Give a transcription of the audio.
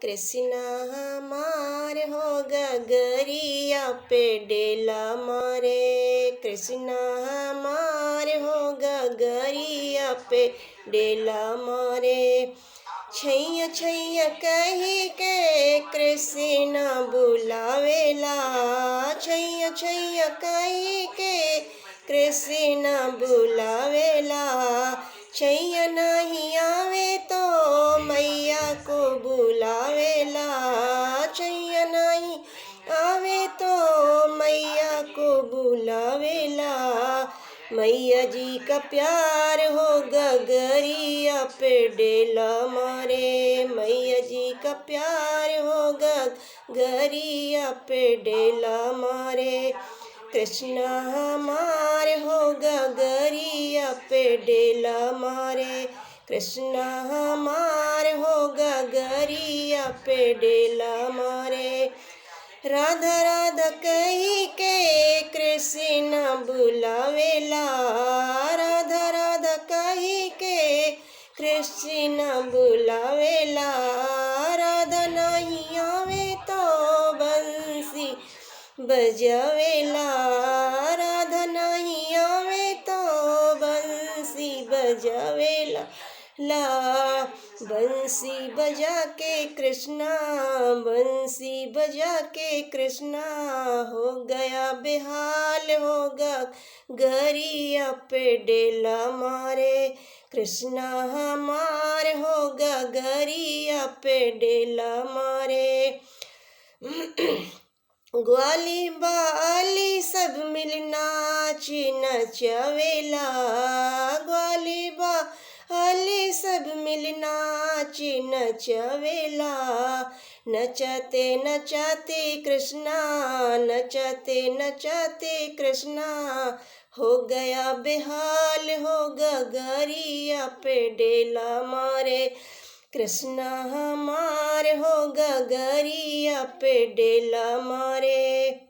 कृष्णा हमार हो गगरिया पे डेला मारे। कृष्णा हमार हो गगरिया पे डेला मारे। छैया छैया कही के कृष्णा बुलावेला। छैया छैया कही के कृष्णा बुलावेला। छैया नहीं आवे तो मैया को बुलावेला। छैया नहीं आवे तो मैया को बुलावेला। मैया जी का प्यार हो गगरिया पे डेला मारे। मैया जी का प्यार हो गगरिया पे डेला मारे। कृष्णा हमार हो गगरिया पे डेला मारे। कृष्णा हमार हो गगरिया पे डेला मारे। राधा राधा कही के कृष्णा बुलावेला। राधा राधा कही के कृष्णा बुलावेला। राधा नहीं आवे तो बंसी बजावेला। राधा नहीं आवे तो बंसी बजावेला। बंसी बजा के कृष्णा, बंसी बजा के कृष्णा हो गया बेहाल होगा गरिया पे डेला मारे। कृष्णा हमार होगा गरिया पे डेला मारे। ग्वाली बाली सब मिल नाच नचवेला। ग्वाली बाली सब मिल नाच नचवेला। नचते नचते कृष्णा, नचते नचते कृष्णा हो गया बेहाल हो गगरिया पे डेला मारे। कृष्णा हमार हो गगरिया पे डेला मारे।